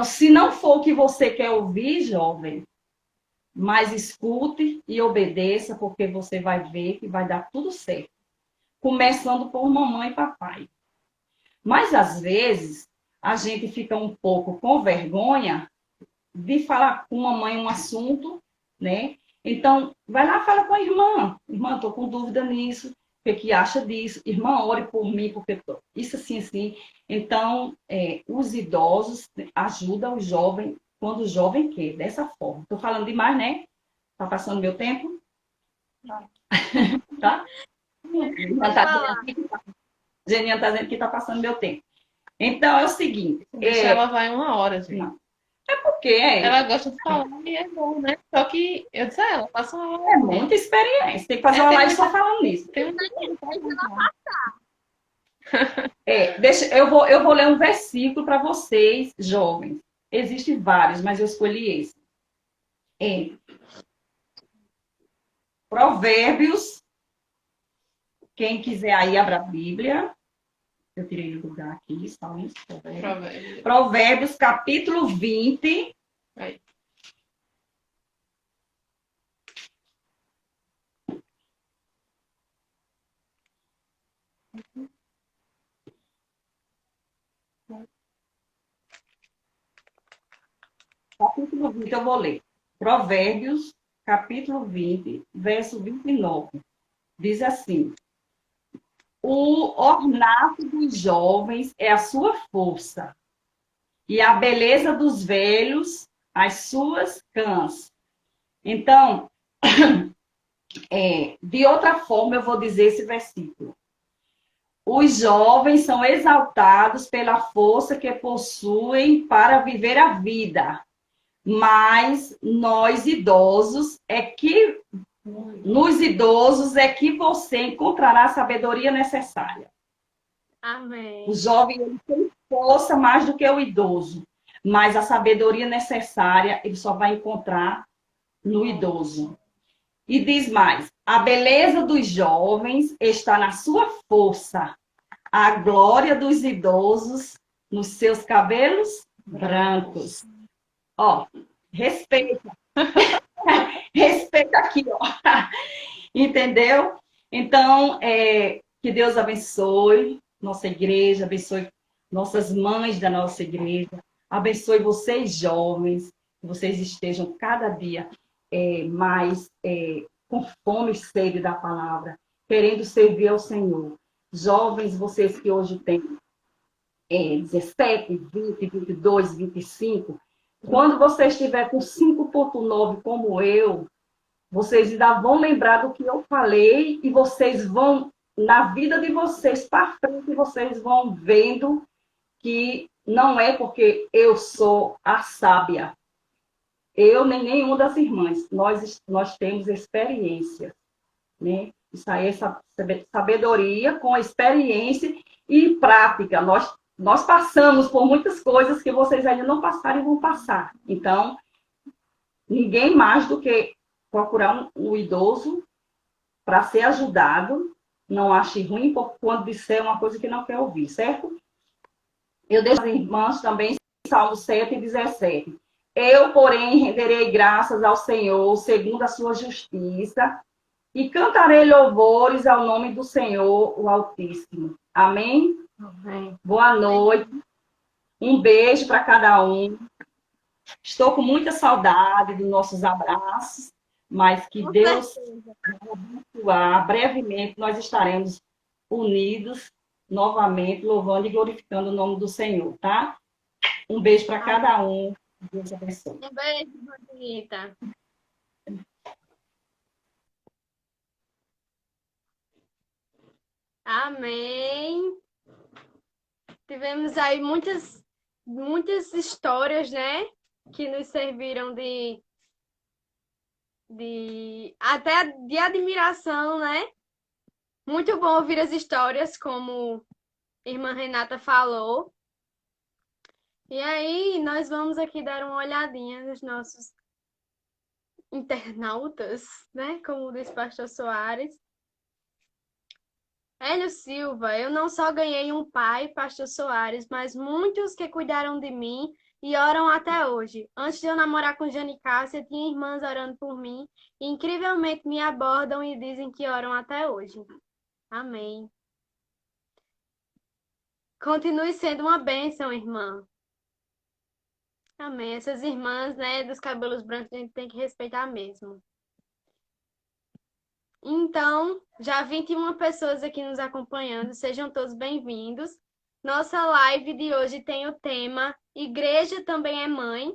Se não for o que você quer ouvir, jovem, mas escute e obedeça, porque você vai ver que vai dar tudo certo. Começando por mamãe e papai. Mas, às vezes, a gente fica um pouco com vergonha de falar com mamãe um assunto, né? Então, vai lá e fala com a irmã. Irmã, estou com dúvida nisso. O que acha disso? Irmã, ore por mim, porque isso assim, assim. Então, os idosos ajudam o jovem quando o jovem quer, dessa forma. Estou falando demais, né? Está passando meu tempo? Tá? Geninha está dizendo que está passando meu tempo. Então, é o seguinte. Ela vai 1 hora, gente. Não. É porque ela gosta de falar e é bom, né? Só que eu disse a ela, passa 1 hora. É muita experiência. Tem que fazer uma live só falando nisso. Tem um eu vou ler um versículo para vocês, jovens. Existem vários, mas eu escolhi esse. Provérbios. Quem quiser aí, abra a Bíblia. Eu tirei o lugar aqui, Salmos, Provérbios, capítulo 20. Aí. Capítulo 20, eu vou ler. Provérbios, capítulo 20, verso 29. Diz assim: o ornato dos jovens é a sua força, e a beleza dos velhos, as suas cãs. Então, de outra forma, eu vou dizer esse versículo. Os jovens são exaltados pela força que possuem para viver a vida, mas nos idosos é que você encontrará a sabedoria necessária. Amém. O jovem ele tem força mais do que o idoso, mas a sabedoria necessária ele só vai encontrar no idoso. E diz mais: a beleza dos jovens está na sua força, a glória dos idosos nos seus cabelos brancos. Ó, respeita. Respeita aqui, ó. Entendeu? Então, que Deus abençoe nossa igreja, abençoe nossas mães da nossa igreja, abençoe vocês jovens, que vocês estejam cada dia mais com fome e sede da palavra, querendo servir ao Senhor. Jovens, vocês que hoje têm 17, 20, 22, 25, quando você estiver com 5,9 como eu, vocês ainda vão lembrar do que eu falei e vocês vão, na vida de vocês, para frente, vocês vão vendo que não é porque eu sou a sábia, eu nem nenhuma das irmãs, nós temos experiência, né? Isso aí é sabedoria com experiência e prática. Nós passamos por muitas coisas que vocês ainda não passaram e vão passar. Então, ninguém mais do que procurar um idoso para ser ajudado. Não ache ruim quando disser uma coisa que não quer ouvir, certo? Eu deixo as irmãs também, Salmo 7 e 17. Eu, porém, renderei graças ao Senhor, segundo a sua justiça, e cantarei louvores ao nome do Senhor, o Altíssimo. Amém? Amém. Boa noite. Um beijo para cada um. Estou com muita saudade dos nossos abraços, mas que Deus abençoar. Brevemente nós estaremos unidos novamente, louvando e glorificando o nome do Senhor, tá? Um beijo para cada um. Deus abençoe. Um beijo, bonita. Amém. Tivemos aí muitas histórias, né? Que nos serviram até de admiração, né? Muito bom ouvir as histórias, como a irmã Renata falou. E aí, nós vamos aqui dar uma olhadinha nos nossos internautas, né? Como diz Pastor Soares. Hélio Silva, eu não só ganhei um pai, Pastor Soares, mas muitos que cuidaram de mim e oram até hoje. Antes de eu namorar com Jane Cássia, tinha irmãs orando por mim e incrivelmente me abordam e dizem que oram até hoje. Amém. Continue sendo uma bênção, irmã. Amém. Essas irmãs, né, dos cabelos brancos, a gente tem que respeitar mesmo. Então, já 21 pessoas aqui nos acompanhando, sejam todos bem-vindos. Nossa live de hoje tem o tema Igreja também é mãe,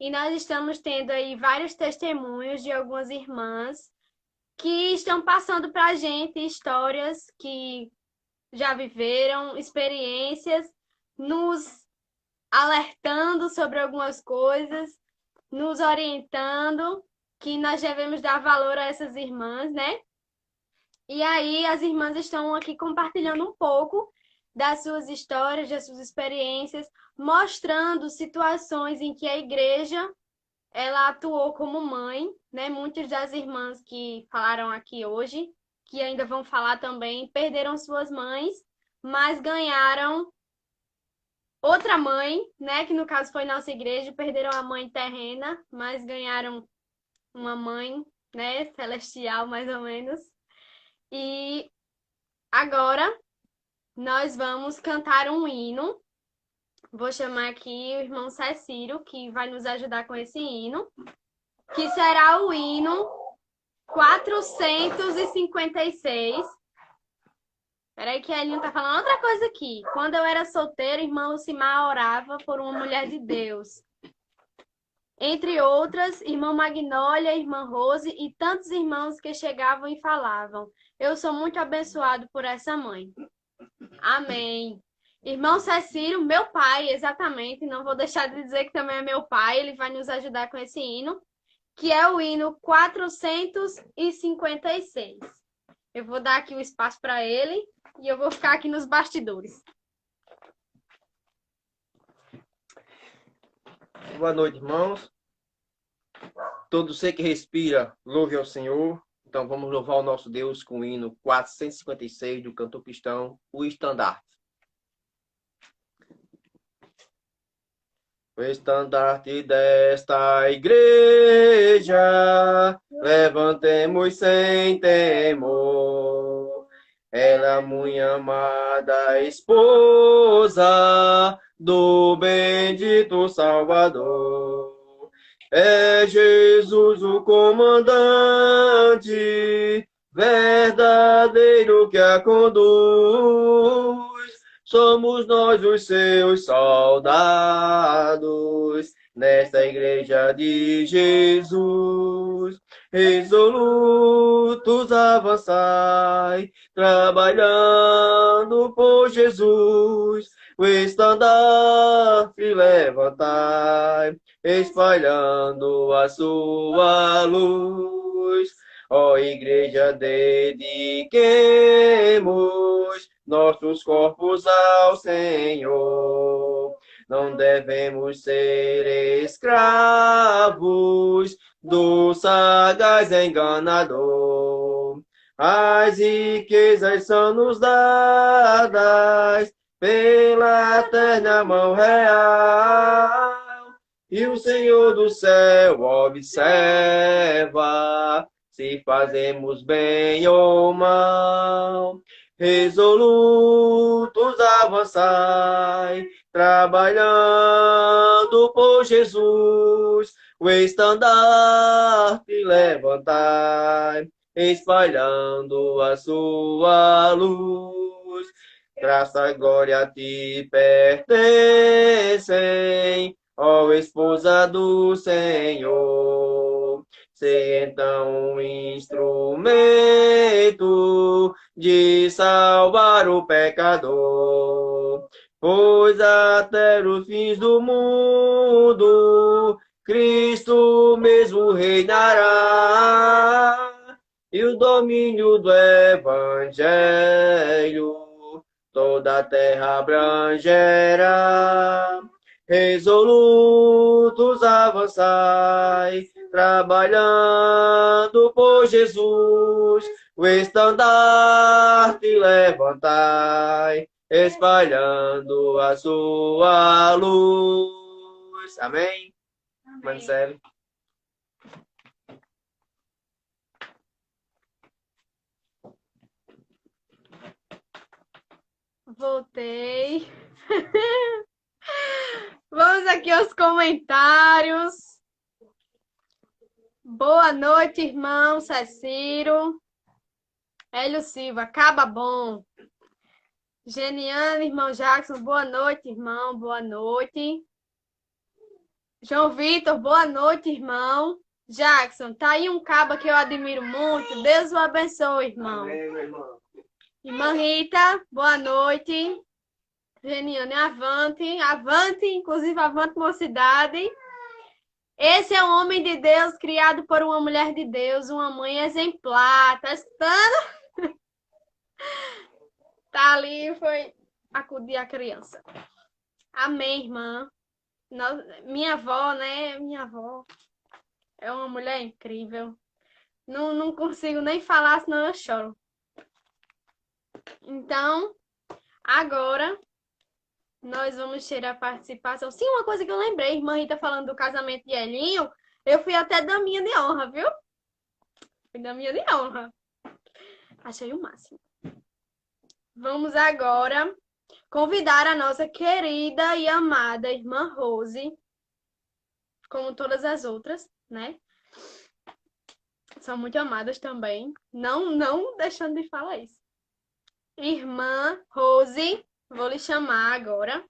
e nós estamos tendo aí vários testemunhos de algumas irmãs que estão passando para a gente histórias que já viveram, experiências, nos alertando sobre algumas coisas, nos orientando que nós devemos dar valor a essas irmãs, né? E aí as irmãs estão aqui compartilhando um pouco das suas histórias, das suas experiências, mostrando situações em que a igreja ela atuou como mãe, né? Muitas das irmãs que falaram aqui hoje, que ainda vão falar também, perderam suas mães, mas ganharam outra mãe, né? Que no caso foi nossa igreja, perderam a mãe terrena, mas ganharam uma mãe, né? Celestial, mais ou menos. E agora nós vamos cantar um hino. Vou chamar aqui o irmão Cecílio, que vai nos ajudar com esse hino, que será o hino 456. Peraí que a Elinho tá falando outra coisa aqui. Quando eu era solteira, irmã Lucimar orava por uma mulher de Deus. Entre outras, irmã Magnólia, irmã Rose e tantos irmãos que chegavam e falavam. Eu sou muito abençoado por essa mãe. Amém. Irmão Cecílio, meu pai, exatamente. Não vou deixar de dizer que também é meu pai. Ele vai nos ajudar com esse hino, que é o hino 456. Eu vou dar aqui o espaço para ele e eu vou ficar aqui nos bastidores. Boa noite, irmãos. Todo ser que respira, louve ao Senhor. Então vamos louvar o nosso Deus com o hino 456 do cantor cristão, o Estandarte. O estandarte desta igreja, levantemos sem temor. Ela, muito amada esposa do bendito Salvador. É Jesus o comandante, verdadeiro que a conduz. Somos nós os seus soldados, nesta igreja de Jesus. Resolutos avançai, trabalhando por Jesus. o estandarte levantai, espalhando a sua luz. Ó Igreja, dediquemos nossos corpos ao Senhor. Não devemos ser escravos do sagaz enganador. As riquezas são nos dadas pela eterna mão real, e o Senhor do céu observa se fazemos bem ou mal. Resolutos avançai, trabalhando por Jesus, o estandarte levantai, espalhando a sua luz. Graça e glória a ti pertencem, ó esposa do Senhor. Sei então um instrumento de salvar o pecador, pois até os fins do mundo Cristo mesmo reinará, e o domínio do Evangelho toda a terra abrangerá. Resolutos avançai, trabalhando por Jesus, o estandarte levantai, espalhando a sua luz. Amém? Marcelo. Voltei. Vamos aqui aos comentários. Boa noite, irmão Ceciro. Hélio Silva, acaba bom. Geniane, irmão Jackson, boa noite, irmão, boa noite. João Vitor, boa noite, irmão. Jackson, tá aí um cabo que eu admiro muito. Deus o abençoe, irmão. Amém, meu irmão. Irmã Rita, boa noite. Geniane, avante, avante, inclusive avante mocidade. Esse é um homem de Deus, criado por uma mulher de Deus, uma mãe exemplar. Tá escutando? Tá ali, foi acudir a criança. Amém, irmã. Minha avó, né? Minha avó é uma mulher incrível. Não consigo nem falar, senão eu choro. Então, agora nós vamos ter a participação. Sim, uma coisa que eu lembrei, irmã Rita falando do casamento de Elinho, eu fui até daminha de honra, viu? Fui daminha de honra. Achei o máximo. Vamos agora convidar a nossa querida e amada irmã Rose, como todas as outras, né? São muito amadas também. Não deixando de falar isso. Irmã Rose, vou lhe chamar agora.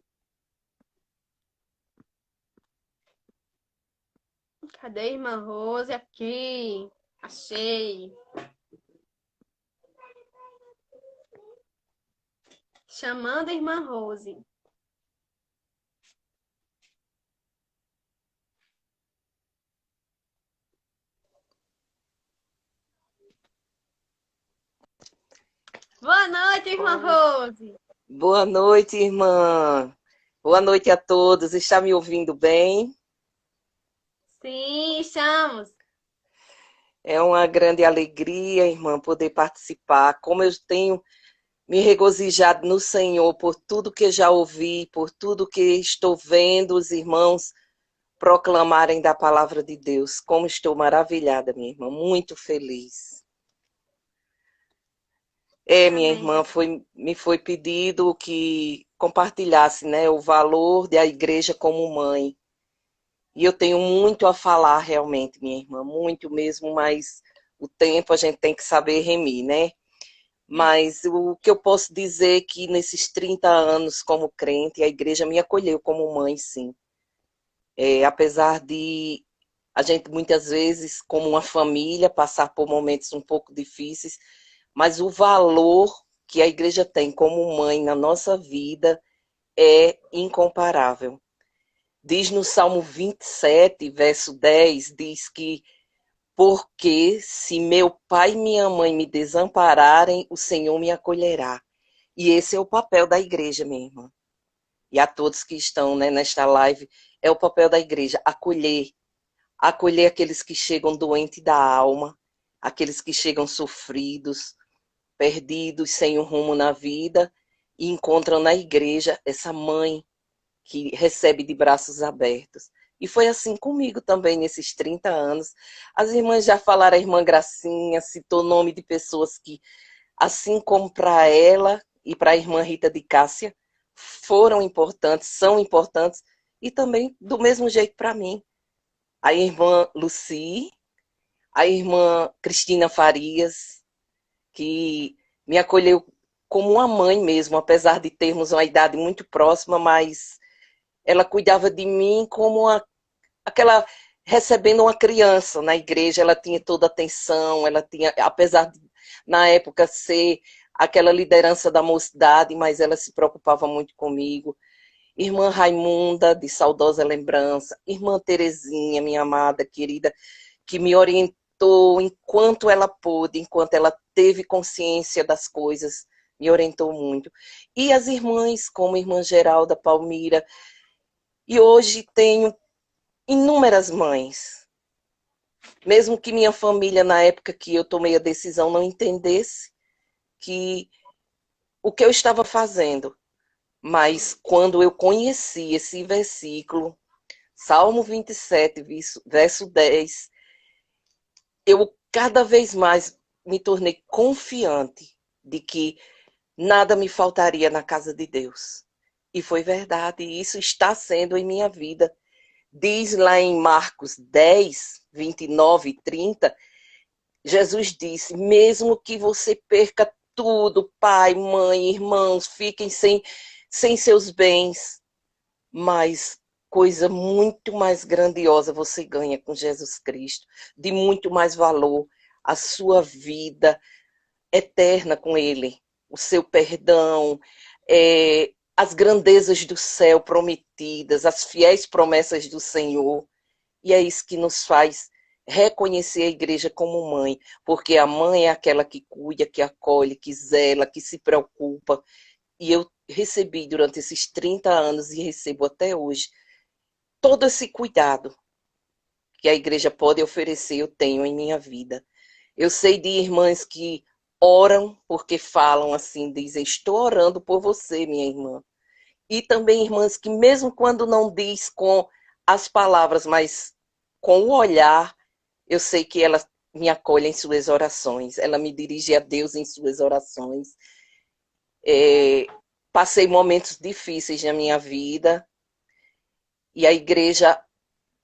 Cadê a irmã Rose? Aqui. Achei. Chamando a irmã Rose. Boa noite, irmã Rose. Boa noite, irmã. Boa noite a todos. Está me ouvindo bem? Sim, estamos. É uma grande alegria, irmã, poder participar. Como eu tenho me regozijado no Senhor por tudo que já ouvi, por tudo que estou vendo os irmãos proclamarem da palavra de Deus. Como estou maravilhada, minha irmã, muito feliz. Minha irmã, me foi pedido que compartilhasse, né, o valor da igreja como mãe. E eu tenho muito a falar realmente, minha irmã, muito mesmo, mas o tempo a gente tem que saber remir, né? Mas o que eu posso dizer é que nesses 30 anos como crente, a igreja me acolheu como mãe, sim. Apesar de a gente muitas vezes, como uma família, passar por momentos um pouco difíceis, mas o valor que a igreja tem como mãe na nossa vida é incomparável. Diz no Salmo 27, verso 10, diz que porque se meu pai e minha mãe me desampararem, o Senhor me acolherá. E esse é o papel da igreja, minha irmã. E a todos que estão, né, nesta live, é o papel da igreja, acolher. Acolher aqueles que chegam doentes da alma, aqueles que chegam sofridos, perdidos, sem um rumo na vida, e encontram na igreja essa mãe que recebe de braços abertos. E foi assim comigo também nesses 30 anos. As irmãs já falaram, a irmã Gracinha citou o nome de pessoas que, assim como para ela e para a irmã Rita de Cássia, foram importantes, são importantes, e também do mesmo jeito para mim. A irmã Luci, a irmã Cristina Farias, que me acolheu como uma mãe mesmo, apesar de termos uma idade muito próxima, mas ela cuidava de mim como aquela recebendo uma criança na igreja. Ela tinha toda a atenção, ela tinha, apesar de na época ser aquela liderança da mocidade, mas ela se preocupava muito comigo. Irmã Raimunda, de saudosa lembrança, irmã Terezinha, minha amada, querida, que me orientou enquanto ela pôde, enquanto ela teve consciência das coisas, me orientou muito. E as irmãs, como a irmã Geralda, Palmira, e hoje tenho inúmeras mães. Mesmo que minha família, na época que eu tomei a decisão, não entendesse que o que eu estava fazendo, mas quando eu conheci esse versículo, Salmo 27, verso 10, eu cada vez mais me tornei confiante de que nada me faltaria na casa de Deus. E foi verdade, e isso está sendo em minha vida. Diz lá em Marcos 10, 29 e 30, Jesus disse, mesmo que você perca tudo, pai, mãe, irmãos, fiquem sem seus bens, mas coisa muito mais grandiosa você ganha com Jesus Cristo, de muito mais valor, a sua vida eterna com Ele, o seu perdão, as grandezas do céu prometidas, as fiéis promessas do Senhor. E é isso que nos faz reconhecer a igreja como mãe, porque a mãe é aquela que cuida, que acolhe, que zela, que se preocupa. E eu recebi durante esses 30 anos e recebo até hoje todo esse cuidado que a igreja pode oferecer, eu tenho em minha vida. Eu sei de irmãs que oram porque falam assim, dizem, estou orando por você, minha irmã. E também irmãs que mesmo quando não diz com as palavras, mas com o olhar, eu sei que ela me acolhe em suas orações, ela me dirige a Deus em suas orações. Passei momentos difíceis na minha vida e a igreja,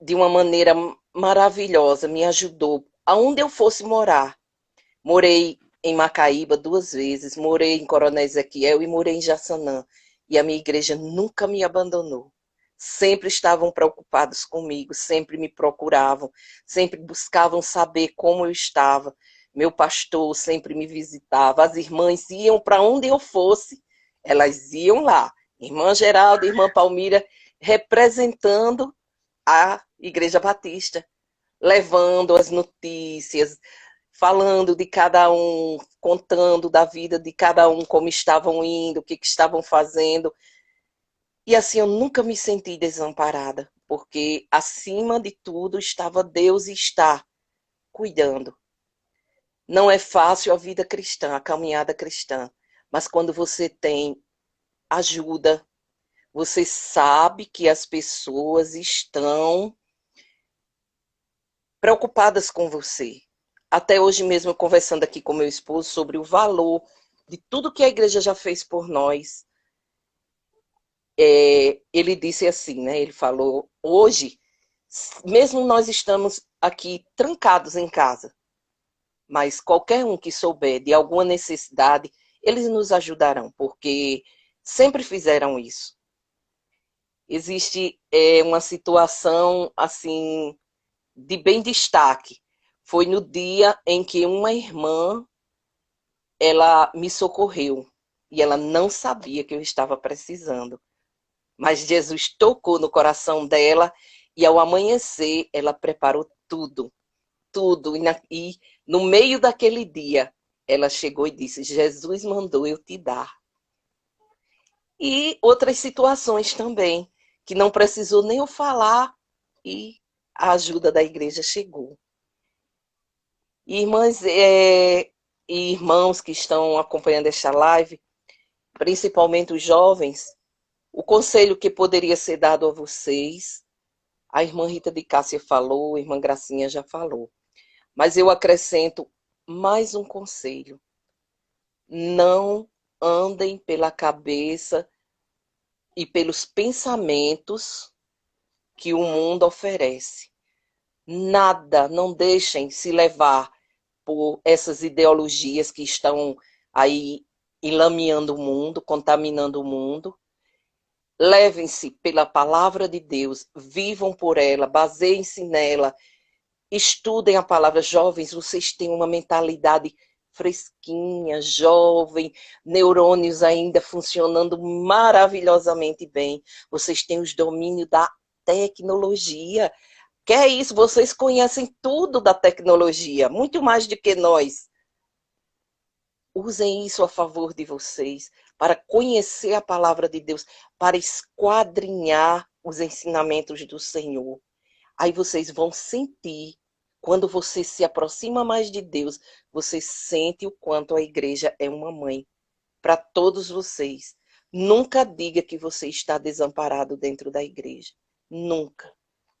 de uma maneira maravilhosa, me ajudou. Aonde eu fosse morar, morei em Macaíba 2 vezes, morei em Coronel Ezequiel e morei em Jaçanã. E a minha igreja nunca me abandonou. Sempre estavam preocupados comigo, sempre me procuravam, sempre buscavam saber como eu estava. Meu pastor sempre me visitava, as irmãs iam para onde eu fosse, elas iam lá. Irmã Geralda, irmã Palmira, representando a Igreja Batista, levando as notícias, falando de cada um, contando da vida de cada um, como estavam indo, o que estavam fazendo. E assim eu nunca me senti desamparada, porque acima de tudo estava Deus e está cuidando. Não é fácil a vida cristã, a caminhada cristã, mas quando você tem ajuda, você sabe que as pessoas estão preocupadas com você. Até hoje mesmo, conversando aqui com meu esposo sobre o valor de tudo que a igreja já fez por nós, ele disse assim, né? Ele falou, hoje, mesmo nós estamos aqui trancados em casa, mas qualquer um que souber de alguma necessidade, eles nos ajudarão, porque sempre fizeram isso. Existe uma situação, assim, de bem destaque. Foi no dia em que uma irmã, ela me socorreu, e ela não sabia que eu estava precisando. Mas Jesus tocou no coração dela e ao amanhecer ela preparou tudo, tudo. E no meio daquele dia ela chegou e disse: Jesus mandou eu te dar. E outras situações também, que não precisou nem eu falar e a ajuda da igreja chegou. Irmãs e irmãos que estão acompanhando esta live, principalmente os jovens, o conselho que poderia ser dado a vocês, a irmã Rita de Cássia falou, a irmã Gracinha já falou, mas eu acrescento mais um conselho. Não andem pela cabeça e pelos pensamentos que o mundo oferece. Nada, não deixem se levar por essas ideologias que estão aí enlameando o mundo, contaminando o mundo. Levem-se pela palavra de Deus, vivam por ela, baseiem-se nela, estudem a palavra. Jovens, vocês têm uma mentalidade fresquinha, jovem, neurônios ainda funcionando maravilhosamente bem. Vocês têm os domínios da tecnologia. Que é isso? Vocês conhecem tudo da tecnologia, muito mais do que nós. Usem isso a favor de vocês, para conhecer a palavra de Deus, para esquadrinhar os ensinamentos do Senhor. Aí vocês vão sentir, quando você se aproxima mais de Deus, você sente o quanto a igreja é uma mãe para todos vocês. Nunca diga que você está desamparado dentro da igreja. Nunca.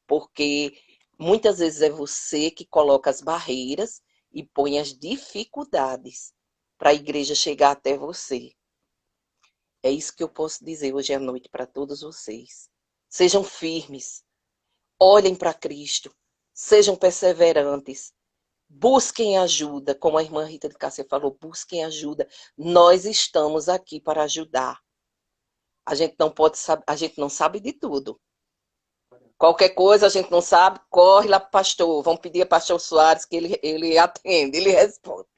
Porque muitas vezes é você que coloca as barreiras e põe as dificuldades para a igreja chegar até você. É isso que eu posso dizer hoje à noite para todos vocês. Sejam firmes, olhem para Cristo, sejam perseverantes, busquem ajuda, como a irmã Rita de Cássia falou, busquem ajuda. Nós estamos aqui para ajudar. A gente não sabe de tudo. Qualquer coisa a gente não sabe, corre lá para o pastor. Vamos pedir a pastor Soares que ele atende, ele responde.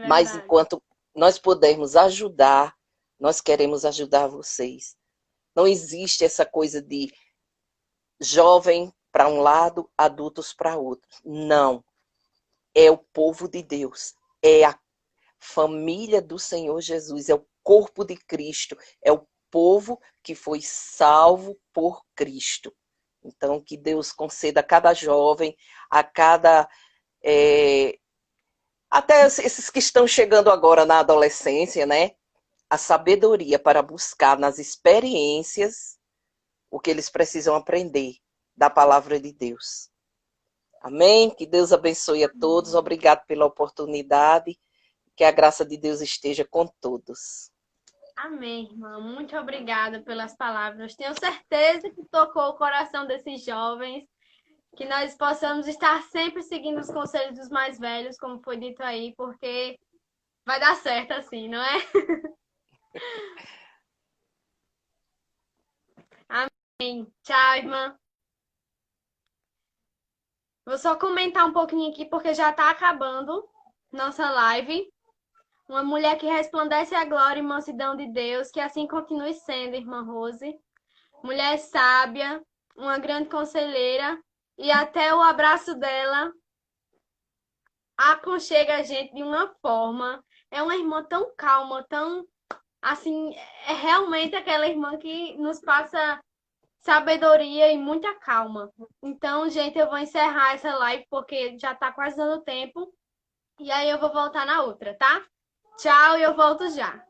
Mas enquanto nós pudermos ajudar, nós queremos ajudar vocês. Não existe essa coisa de jovem para um lado, adultos para outro. Não. É o povo de Deus. É a família do Senhor Jesus. É o corpo de Cristo. É o povo que foi salvo por Cristo. Então, que Deus conceda a cada jovem, a cada... até esses que estão chegando agora na adolescência, né? A sabedoria para buscar nas experiências o que eles precisam aprender da palavra de Deus. Amém? Que Deus abençoe a todos. Obrigado pela oportunidade. Que a graça de Deus esteja com todos. Amém, irmã. Muito obrigada pelas palavras. Tenho certeza que tocou o coração desses jovens, que nós possamos estar sempre seguindo os conselhos dos mais velhos, como foi dito aí, porque vai dar certo assim, não é? Amém. Tchau, irmã. Vou só comentar um pouquinho aqui, porque já está acabando nossa live. Uma mulher que resplandece a glória e mansidão de Deus, que assim continue sendo, irmã Rose. Mulher sábia, uma grande conselheira, e até o abraço dela aconchega a gente de uma forma. É uma irmã tão calma, tão assim, é realmente aquela irmã que nos passa sabedoria e muita calma. Então, gente, eu vou encerrar essa live porque já tá quase dando tempo. E aí eu vou voltar na outra, tá? Tchau e eu volto já.